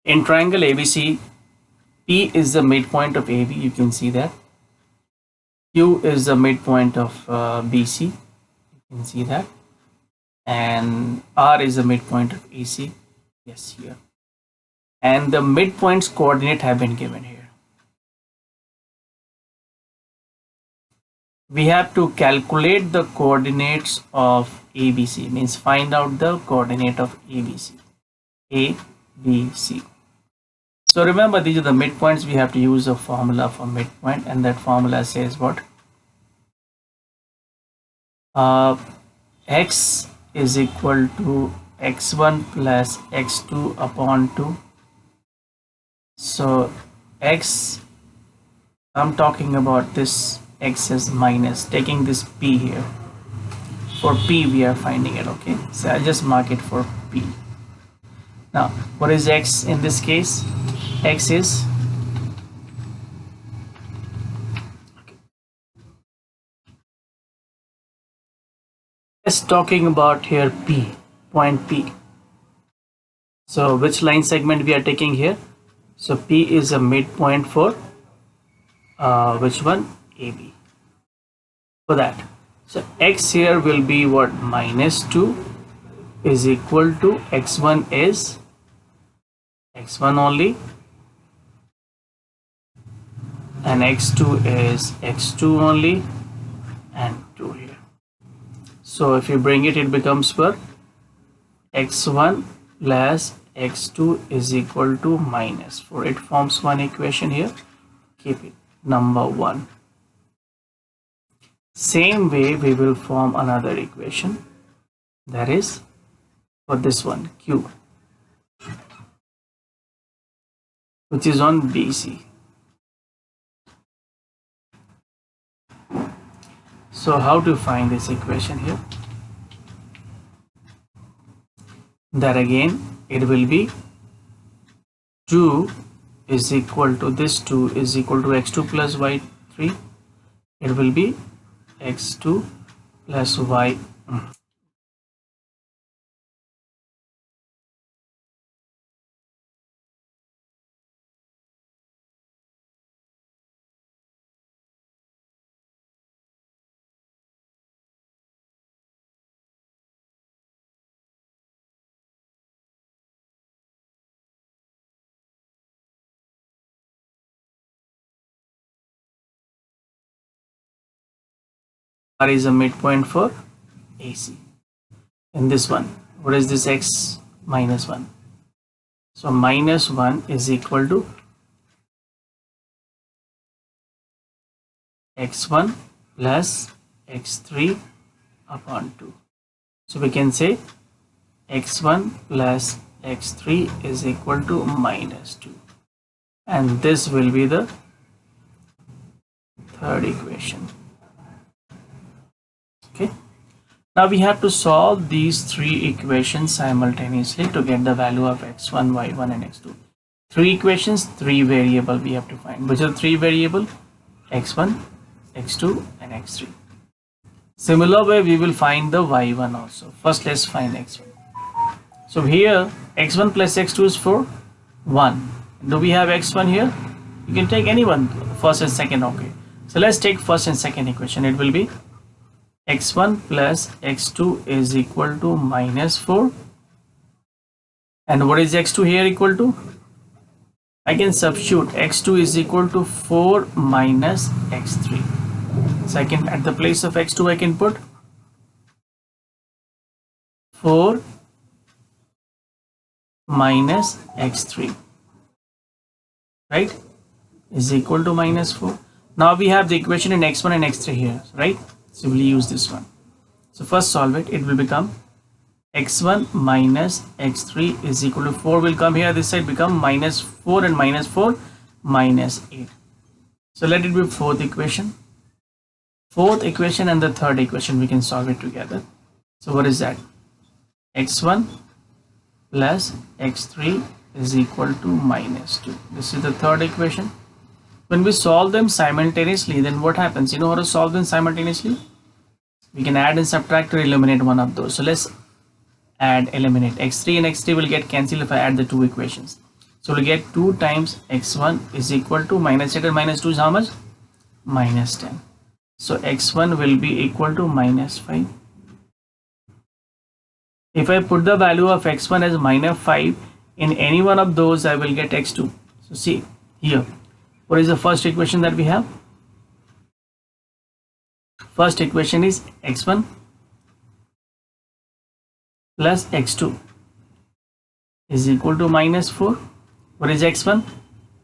In triangle ABC, P is the midpoint of AB, you can see that. Q is the midpoint of BC, you can see that. And R is the midpoint of AC, yes, here. And the midpoints coordinate have been given here. We have to calculate the coordinates of ABC, means find out the coordinate of ABC. A, B, C. So remember, these are the midpoints. We have to use a formula for midpoint, and that formula says what? X is equal to x1 plus x2 upon 2. So x, I'm talking about this x is minus, taking this p here. For p we are finding it, okay? So I'll just mark it for p. Now what is x in this case? X is just talking about here P, point P. So which line segment we are taking here? So P is a midpoint for which one? AB. For that, so x here will be what? Minus 2 is equal to x1 is x1 only, and x2 is x2 only, and 2 here. So if you bring it, it becomes what? x1 plus x2 is equal to minus 4. It forms one equation here. Keep it, number 1. Same way we will form another equation, that is for this one, Q, which is on BC. So how to find this equation here? That again, it will be 2 is equal to this 2 is equal to x2 plus y3. It will be x2 plus y. R is a midpoint for AC. In this one, what is this? X minus 1. So minus 1 is equal to x1 plus x3 upon 2. So we can say x1 plus x3 is equal to minus 2. And this will be the third equation. Okay. Now we have to solve these three equations simultaneously to get the value of x1, y1 and x2. Three equations, three variable we have to find. Which are the three variable? x1, x2 and x3. Similar way we will find the y1 also. First let's find x1. So here x1 plus x2 is for 1. Do we have x1 here? You can take any one, first and second, okay. So let's take first and second equation. It will be x1 plus x2 is equal to minus 4. And what is x2 here equal to? I can substitute x2 is equal to 4 minus x3. So I can, at the place of x2 I can put 4 minus x3, right, is equal to minus 4. Now we have the equation in x1 and x3 here, right? So we'll use this one. So first solve it. It will become x1 minus x3 is equal to 4 will come here. This side become minus 4 and minus 4 minus 8. So let it be fourth equation. Fourth equation and the third equation we can solve it together. So what is that? x1 plus x3 is equal to minus 2. This is the third equation. When we solve them simultaneously, then what happens? You know how to solve them simultaneously? We can add and subtract or eliminate one of those. So let's add, eliminate. x3 and x3 will get cancelled if I add the two equations. So we get 2 times x1 is equal to minus 8 and minus 2 is how much? Minus 10. So x1 will be equal to minus 5. If I put the value of x1 as minus 5 in any one of those, I will get x2. So see here, what is the first equation that we have? First equation is x1 plus x2 is equal to minus 4. What is x1?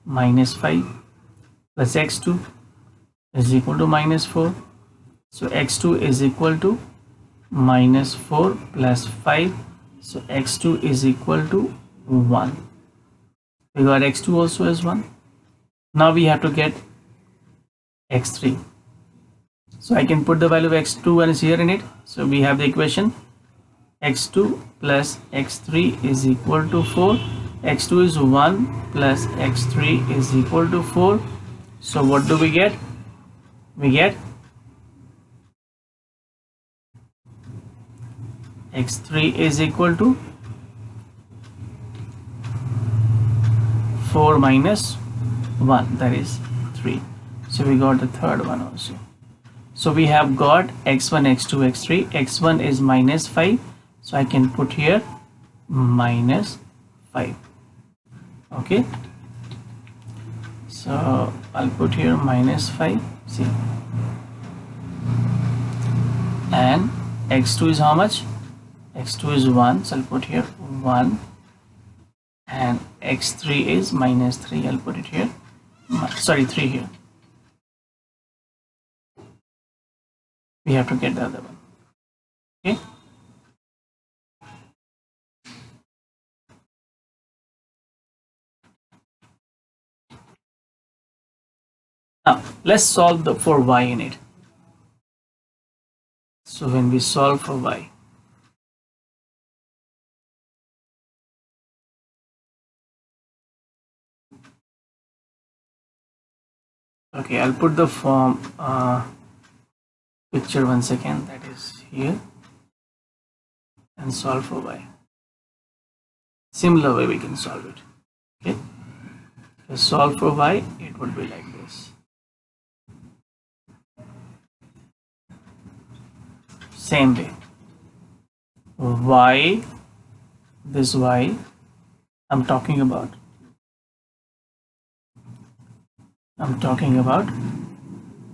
Minus 5 plus x2 is equal to minus 4. So x2 is equal to minus 4 plus 5. So x2 is equal to 1. We got x2 also as 1. Now we have to get x3. So I can put the value of x2 and is here in it. So we have the equation x2 plus x3 is equal to 4. x2 is 1 plus x3 is equal to 4. So what do we get? We get x3 is equal to 4 minus 1, that is 3. So we got the third one also. So we have got x1, x2, x3. x1 is minus 5. So I can put here minus 5. Okay. So I'll put here minus 5. See. And x2 is how much? x2 is 1. So I'll put here 1. And x3 is minus 3. I'll put it here. Sorry, 3 here. We have to get the other one. Okay. Now let's solve for y in it. So when we solve for y, okay, I'll put the form picture once again, that is here, and solve for y. Similar way we can solve it. Okay, to solve for y, it would be like this. Same way, y, this y I'm talking about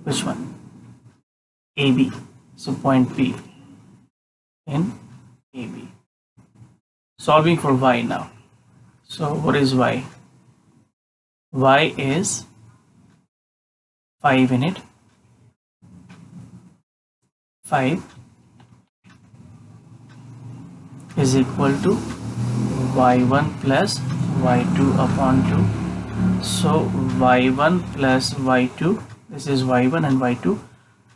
which one? AB. So point P in AB. Solving for y now. So what is y? Y is 5 in it. 5 is equal to y1 plus y2 upon 2. So y1 plus y2, this is y1 and y2,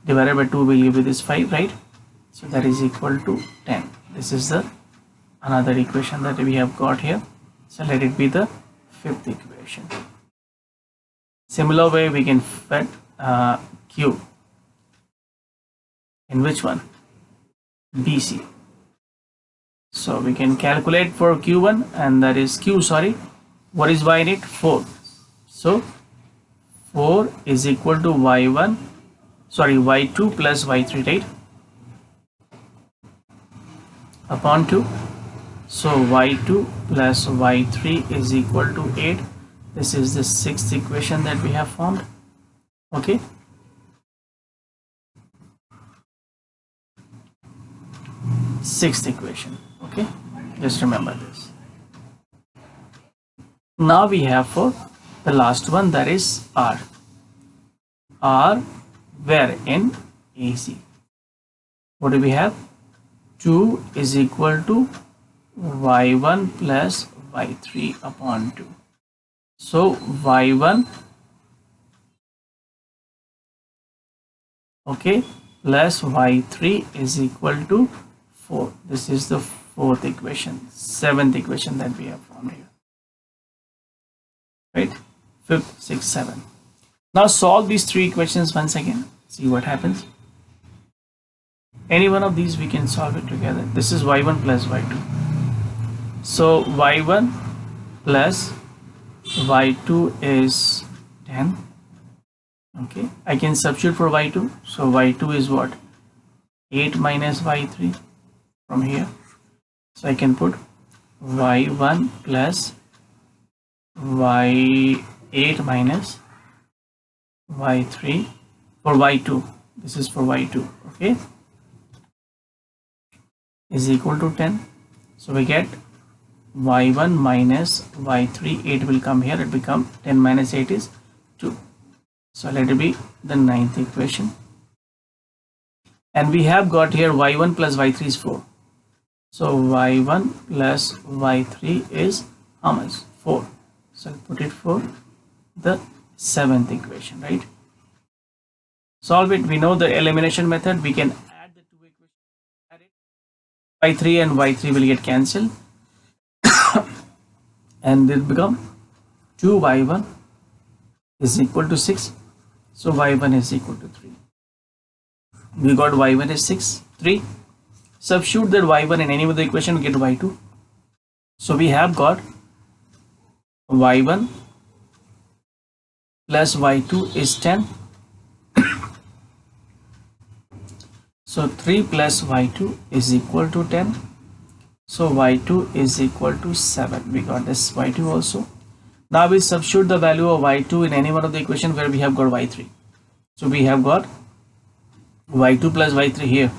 divided by 2 will give you this 5, right? So that is equal to 10. This is the another equation that we have got here. So let it be the fifth equation. Similar way we can fit q in which one? BC. So we can calculate for q1, and that is q, sorry, what is y in it? 4. So 4 is equal to y1, sorry, y2 plus y3, right, upon 2. So y2 plus y3 is equal to 8. This is the sixth equation that we have formed. Okay, sixth equation. Okay, just remember this. Now we have for the last one, that is r. R where in AC. What do we have? 2 is equal to y1 plus y3 upon 2. So y1, okay, plus y3 is equal to 4. This is the fourth equation, seventh equation that we have formed here, right? 5th, 6th, 7th. Now solve these three equations once again. See what happens. Any one of these we can solve it together. This is y1 plus y2. So y1 plus y2 is 10. Okay, I can substitute for y2. So y2 is what? 8 minus y3 from here. So I can put y1 plus y8 minus y3 for y2. This is for y2. Okay, is equal to 10. So we get y1 minus y3. 8 will come here. It become 10 minus 8 is 2. So let it be the ninth equation. And we have got here y1 plus y3 is 4. So y1 plus y3 is how much? 4. So I'll put it for the seventh equation, right? Solve it. We know the elimination method. We can add the two equations. Add it. y3 and y3 will get cancelled. And it become 2y1 is equal to 6. So y1 is equal to 3. We got y1 is 6, 3. Substitute that y1 in any of the equation, we get y2. So we have got y1 plus y2 is 10. So 3 plus y2 is equal to 10. So y2 is equal to 7. We got this y2 also. Now we substitute the value of y2 in any one of the equation where we have got y3. So we have got y2 plus y3 here.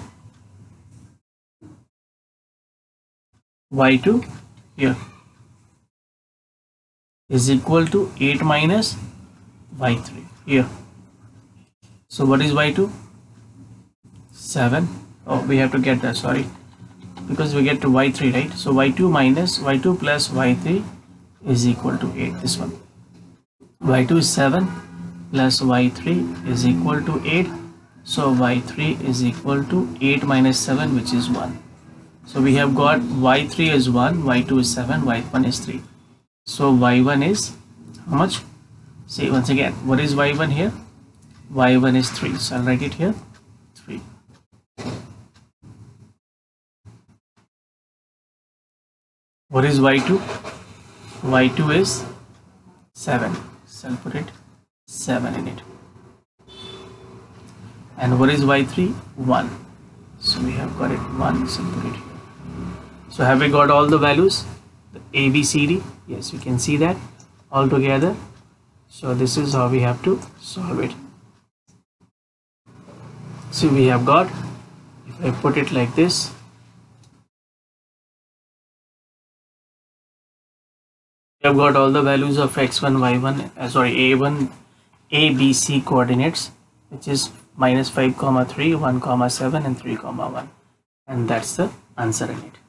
y2 here is equal to 8 minus y3 here. So what is y2? 7. Oh, we have to get that, sorry, because we get to y3, right? So y2 minus y2 plus y3 is equal to 8. This one, y2 is 7 plus y3 is equal to 8. So y3 is equal to 8 minus 7, which is 1. So we have got y3 is 1, y2 is 7, y1 is 3. So y1 is how much? See once again, what is y1 here? y1 is 3. So I'll write it here, 3. What is y2? y2 is 7. So I'll put it 7 in it. And what is y3? 1. So we have got it 1. So I'll put it here. So have we got all the values? The A, B, C, D? Yes, we can see that all together. So this is how we have to solve it. So we have got, if I put it like this, we have got all the values of x1, y1, a1, a, b, c coordinates, which is -5, 3, 1, 7 and 3, 1. And that's the answer in it.